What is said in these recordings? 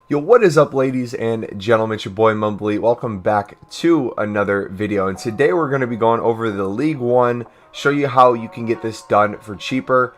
Yo, what is up, ladies and gentlemen? It's your boy MumboElite. Welcome back to another video, and today we're going to be going over the League 1, show you how you can get this done for cheaper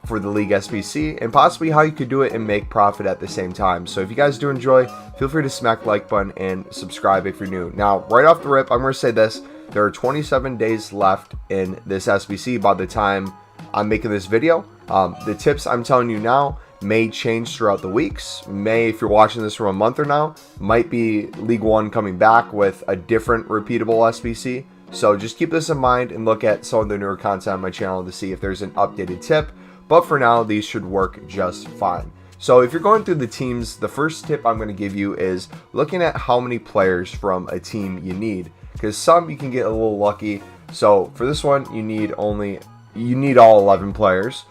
for the League SBC, and possibly how you could do it and make profit at the same time. So if you guys do enjoy, feel free to smack the like button and subscribe if you're new. Now, right off the rip, I'm going to say this. There are 27 days left in this SBC by the time I'm making this video. The tips I'm telling you now may change throughout the weeks. If you're watching this from a month or now, might be League 1 coming back with a different repeatable SBC. So just keep this in mind and look at some of the newer content on my channel to see if there's an updated tip. But for now, these should work just fine. So if you're going through the teams, the first tip I'm going to give you is looking at how many players from a team you need. Because some you can get a little lucky. So for this one, you need all 11 players.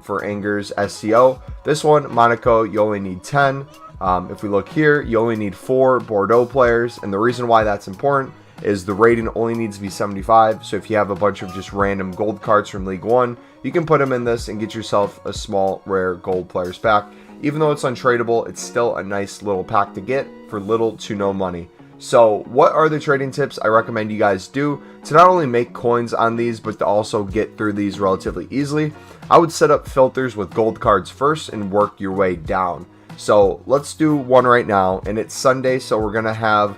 For Angers SCO. This one, Monaco, you only need 10. If we look here, you only need 4 Bordeaux players, and the reason why that's important is the rating only needs to be 75. So if you have a bunch of just random gold cards from League 1, you can put them in this and get yourself a small rare gold players pack. Even though it's untradeable, it's still a nice little pack to get for little to no money. So what are the trading tips I recommend you guys do to not only make coins on these, but to also get through these relatively easily? I would set up filters with gold cards first and work your way down. So let's do one right now, and it's Sunday, so we're going to have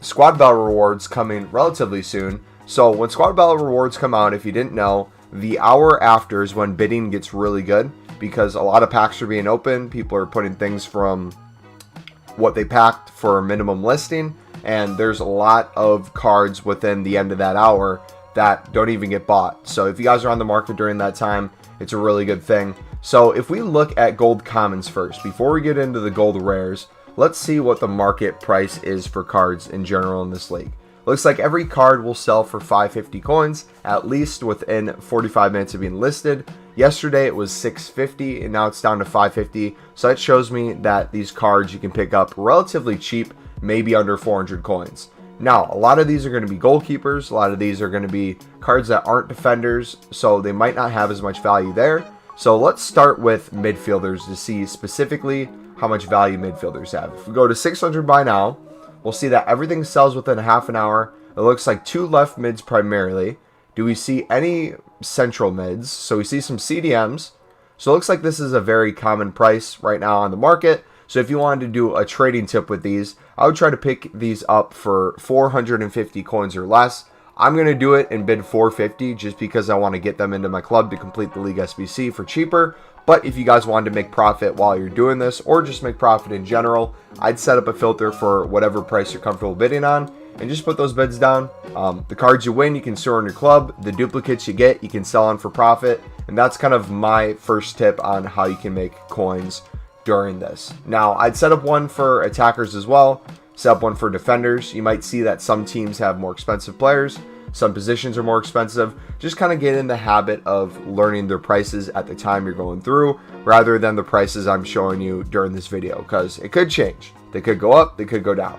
Squad Battle rewards coming relatively soon. So when Squad Battle rewards come out, if you didn't know, the hour after is when bidding gets really good, because a lot of packs are being opened. People are putting things from what they packed for minimum listing, and there's a lot of cards within the end of that hour that don't even get bought. So if you guys are on the market during that time, it's a really good thing. So if we look at gold commons first, before we get into the gold rares, let's see what the market price is for cards in general in this league. Looks like every card will sell for 550 coins, at least within 45 minutes of being listed. Yesterday it was 650 and now it's down to 550. So that shows me that these cards you can pick up relatively cheap, maybe under 400 coins. Now, a lot of these are going to be goalkeepers. A lot of these are going to be cards that aren't defenders, so they might not have as much value there. So let's start with midfielders to see specifically how much value midfielders have. If we go to 600 by now, we'll see that everything sells within half an hour. It looks like 2 left mids primarily. Do we see any central mids? So we see some CDMs. So it looks like this is a very common price right now on the market. So if you wanted to do a trading tip with these, I would try to pick these up for 450 coins or less. I'm going to do it and bid 450 just because I want to get them into my club to complete the League SBC for cheaper. But if you guys wanted to make profit while you're doing this, or just make profit in general, I'd set up a filter for whatever price you're comfortable bidding on and just put those bids down. The cards you win, you can store in your club. The duplicates you get, you can sell on for profit. And that's kind of my first tip on how you can make coins during this. Now, I'd set up one for attackers as well, set up one for defenders. You might see that some teams have more expensive players, some positions are more expensive. Just kind of get in the habit of learning their prices at the time you're going through, rather than the prices I'm showing you during this video, because it could change. They could go up, they could go down.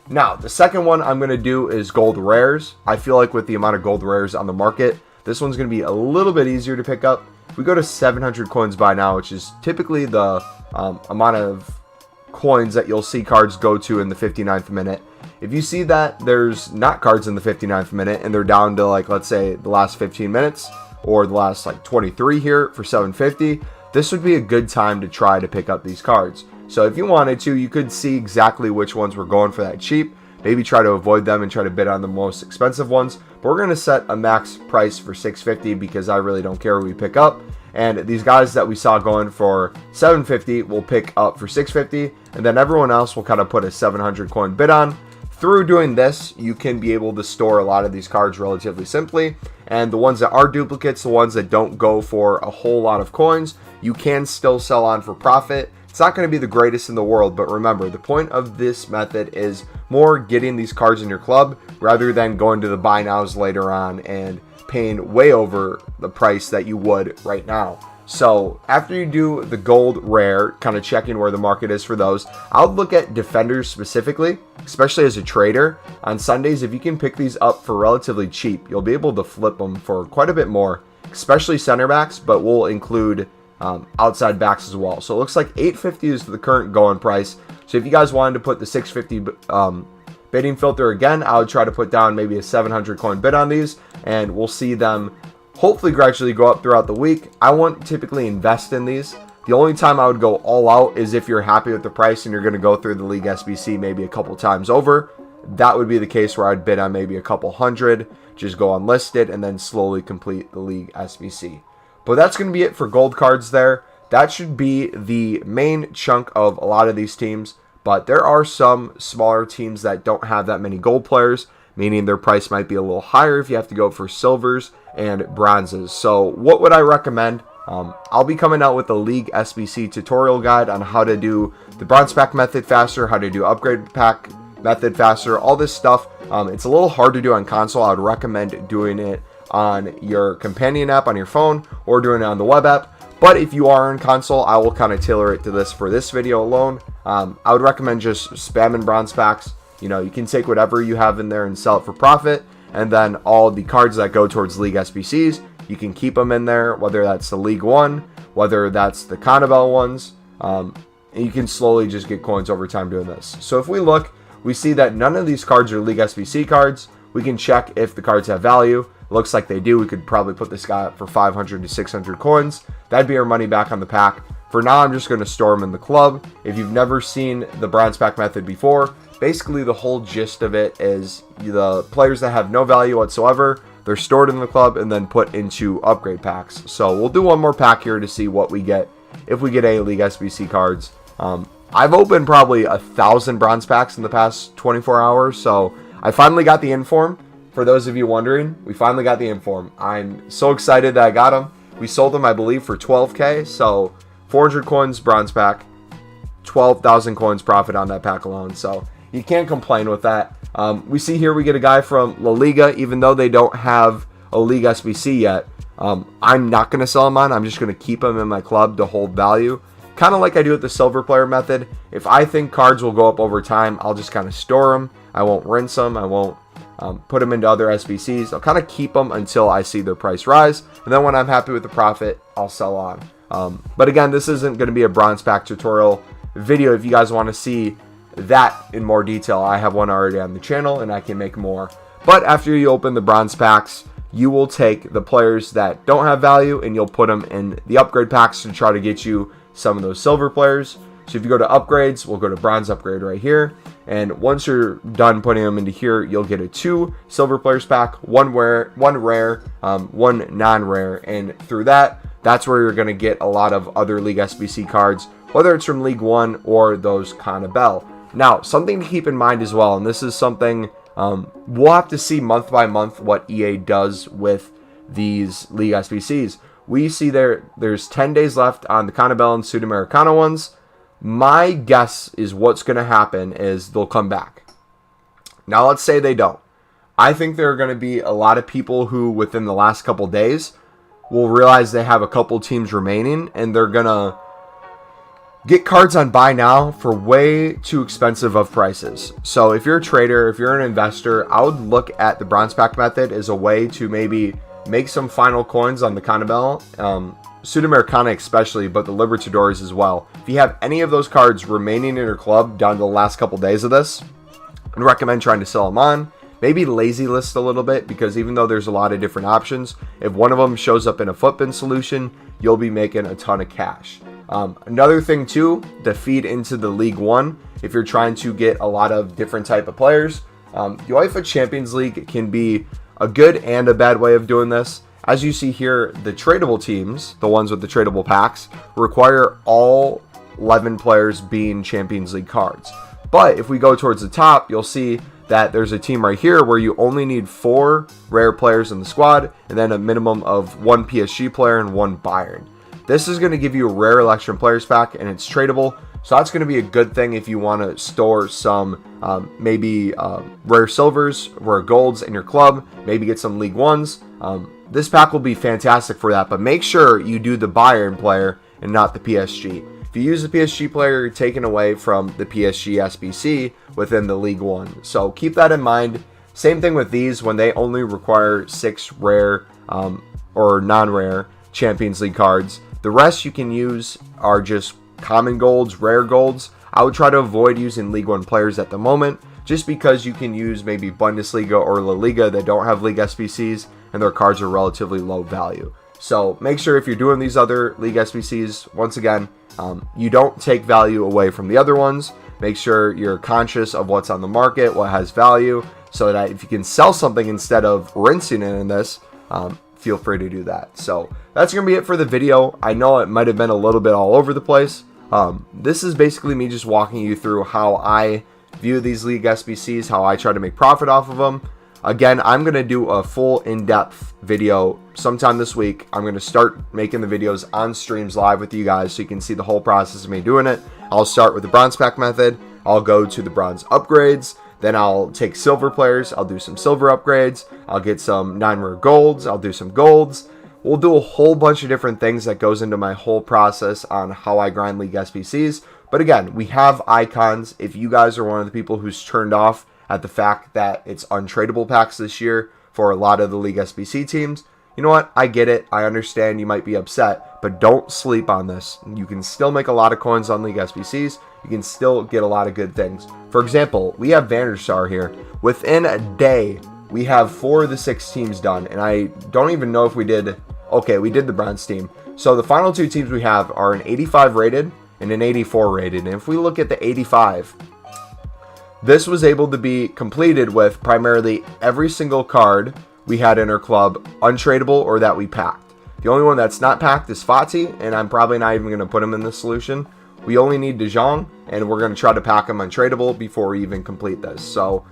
Now, the second one I'm going to do is gold rares. I feel like with the amount of gold rares on the market, this one's going to be a little bit easier to pick up. We go to 700 coins by now, which is typically the amount of coins that you'll see cards go to in the 59th minute. If you see that there's not cards in the 59th minute and they're down to, like, let's say the last 15 minutes or the last like 23 here for 750, this would be a good time to try to pick up these cards. So if you wanted to, you could see exactly which ones were going for that cheap. Maybe try to avoid them and try to bid on the most expensive ones. But we're going to set a max price for 650 because I really don't care who we pick up. And these guys that we saw going for 750 will pick up for 650. And then everyone else will kind of put a 700 coin bid on. Through doing this, you can be able to store a lot of these cards relatively simply. And the ones that are duplicates, the ones that don't go for a whole lot of coins, you can still sell on for profit. It's not going to be the greatest in the world, but remember, the point of this method is more getting these cards in your club rather than going to the buy nows later on and paying way over the price that you would right now. So after you do the gold rare, kind of checking where the market is for those, I'll look at defenders specifically, especially as a trader. On Sundays, if you can pick these up for relatively cheap, you'll be able to flip them for quite a bit more, especially center backs, but we'll include outside backs as well. So it looks like $850 is the current going price. So if you guys wanted to put the $650 bidding filter again, I would try to put down maybe a 700 coin bid on these, and we'll see them hopefully gradually go up throughout the week. I won't typically invest in these. The only time I would go all out is if you're happy with the price and you're going to go through the League SBC maybe a couple times over. That would be the case where I'd bid on maybe a couple hundred, just go unlisted, and then slowly complete the League SBC. But that's going to be it for gold cards there. That should be the main chunk of a lot of these teams. But there are some smaller teams that don't have that many gold players, meaning their price might be a little higher if you have to go for silvers and bronzes. So what would I recommend? I'll be coming out with a League SBC tutorial guide on how to do the bronze pack method faster, how to do upgrade pack method faster, all this stuff. It's a little hard to do on console. I would recommend doing it on your companion app on your phone or doing it on the web app. But if you are in console, I will kind of tailor it to this for this video alone. I would recommend just spamming bronze packs. You know, you can take whatever you have in there and sell it for profit. And then all the cards that go towards League SBCs, you can keep them in there, whether that's the League 1, whether that's the Cannibal ones. And you can slowly just get coins over time doing this. So if we look, we see that none of these cards are League SBC cards. We can check if the cards have value. It looks like they do. We could probably put this guy up for 500 to 600 coins. That'd be our money back on the pack. For now, I'm just going to store them in the club. If you've never seen the bronze pack method before, basically the whole gist of it is the players that have no value whatsoever, they're stored in the club and then put into upgrade packs. So we'll do one more pack here to see what we get if we get any League SBC cards. I've opened probably 1,000 bronze packs in the past 24 hours, so I finally got the inform. For those of you wondering, we finally got the inform. I'm so excited that I got them. We sold them, I believe, for 12K, so 400 coins bronze pack, 12,000 coins profit on that pack alone, so you can't complain with that. We see here we get a guy from La Liga, even though they don't have a League SBC yet. I'm not going to sell him on. I'm just going to keep him in my club to hold value. Kind of like I do with the silver player method. If I think cards will go up over time, I'll just kind of store them. I won't rinse them. I won't put them into other SBCs. I'll kind of keep them until I see their price rise. And then when I'm happy with the profit, I'll sell on. But again, this isn't going to be a bronze pack tutorial video. If you guys want to see that in more detail, I have one already on the channel and I can make more. But after you open the bronze packs, you will take the players that don't have value and you'll put them in the upgrade packs to try to get you some of those silver players. So if you go to upgrades, we'll go to bronze upgrade right here. And once you're done putting them into here, you'll get a 2 silver players pack, one rare, one non-rare. And through that, that's where you're going to get a lot of other League SBC cards, whether it's from League 1 or those Cannibal. Now, something to keep in mind as well, and this is something we'll have to see month by month what EA does with these League SBCs. We see there's 10 days left on the Cannibal and Sudamericana ones. My guess is what's going to happen is they'll come back. Now, let's say they don't. I think there are going to be a lot of people who, within the last couple days, will realize they have a couple teams remaining, and they're going to get cards on buy now for way too expensive of prices. So if you're a trader, if you're an investor, I would look at the bronze pack method as a way to maybe make some final coins on the Cannibal, Sudamericana especially, but the Libertadores as well. If you have any of those cards remaining in your club down to the last couple days of this, I'd recommend trying to sell them on. Maybe lazy list a little bit, because even though there's a lot of different options, if one of them shows up in a footbin solution, you'll be making a ton of cash. Another thing too, to feed into the League 1, if you're trying to get a lot of different type of players, UEFA Champions League can be a good and a bad way of doing this. As you see here, the tradable teams, the ones with the tradable packs, require all 11 players being Champions League cards. But if we go towards the top, you'll see that there's a team right here where you only need 4 rare players in the squad and then a minimum of 1 PSG player and 1 Bayern. This is going to give you a rare election players pack, and it's tradable. So that's going to be a good thing if you want to store some maybe rare silvers, rare golds in your club, maybe get some League 1s. This pack will be fantastic for that, but make sure you do the Bayern player and not the PSG. If you use the PSG player, you're taken away from the PSG SBC within the League 1. So keep that in mind. Same thing with these when they only require 6 rare or non-rare Champions League cards. The rest you can use are just common golds, rare golds. I would try to avoid using League 1 players at the moment, just because you can use maybe Bundesliga or La Liga that don't have League SBCs, and their cards are relatively low value. So make sure if you're doing these other League SBCs, once again, you don't take value away from the other ones. Make sure you're conscious of what's on the market, what has value, so that if you can sell something instead of rinsing it in this, feel free to do that. So that's going to be it for the video. I know it might have been a little bit all over the place. This is basically me just walking you through how I view these League SBCs, how I try to make profit off of them. Again, I'm going to do a full in-depth video sometime this week. I'm going to start making the videos on streams live with you guys so you can see the whole process of me doing it. I'll start with the bronze pack method. I'll go to the bronze upgrades. Then I'll take silver players. I'll do some silver upgrades. I'll get some 9 rare golds. I'll do some golds. We'll do a whole bunch of different things that goes into my whole process on how I grind League SBCs. But again, we have icons. If you guys are one of the people who's turned off at the fact that it's untradeable packs this year for a lot of the League SBC teams, you know what? I get it. I understand you might be upset, but don't sleep on this. You can still make a lot of coins on League SBCs. You can still get a lot of good things. For example, we have Werner here. Within a day, we have 4 of the 6 teams done, and I don't even know if we did. Okay, we did the bronze team. So the final 2 teams we have are an 85 rated and an 84 rated. And if we look at the 85, this was able to be completed with primarily every single card we had in our club untradeable or that we packed. The only one that's not packed is Fati, and I'm probably not even going to put him in this solution. We only need De Jong, and we're going to try to pack him untradeable before we even complete this. So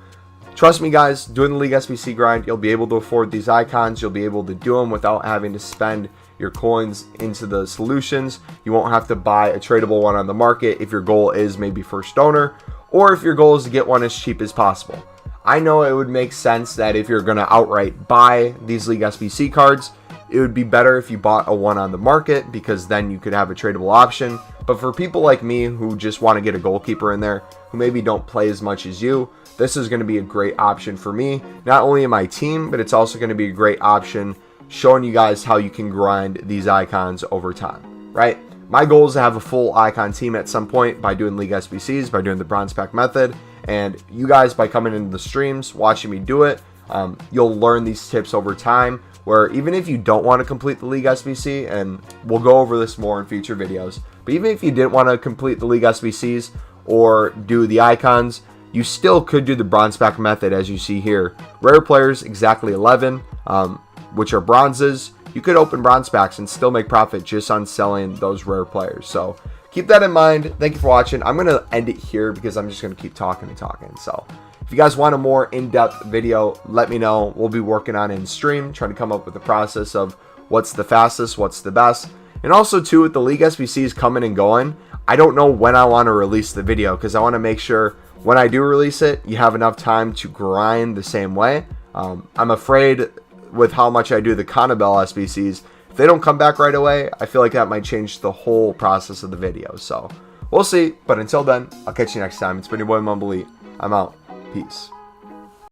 trust me, guys, doing the League SBC grind, you'll be able to afford these icons. You'll be able to do them without having to spend your coins into the solutions. You won't have to buy a tradable one on the market if your goal is maybe first owner, or if your goal is to get one as cheap as possible. I know it would make sense that if you're going to outright buy these League SBC cards, it would be better if you bought a one on the market, because then you could have a tradable option. But for people like me who just want to get a goalkeeper in there, who maybe don't play as much as you, this is going to be a great option for me, not only in my team, but it's also going to be a great option showing you guys how you can grind these icons over time, right? My goal is to have a full icon team at some point by doing League SBCs, by doing the bronze pack method, and you guys, by coming into the streams, watching me do it, you'll learn these tips over time, where even if you don't want to complete the League SBC, and we'll go over this more in future videos, but even if you didn't want to complete the League SBCs or do the icons, you still could do the bronze pack method as you see here. Rare players, exactly 11, which are bronzes. You could open bronze packs and still make profit just on selling those rare players. So keep that in mind. Thank you for watching. I'm going to end it here because I'm just going to keep talking and talking. So if you guys want a more in-depth video, let me know. We'll be working on it in stream, trying to come up with the process of what's the fastest, what's the best. And also too, with the League SBCs coming and going, I don't know when I want to release the video, because I want to make sure when I do release it, you have enough time to grind the same way. I'm afraid with how much I do the Cannibal SBCs, if they don't come back right away, I feel like that might change the whole process of the video. So we'll see. But until then, I'll catch you next time. It's been your boy MumboElite. I'm out. Peace.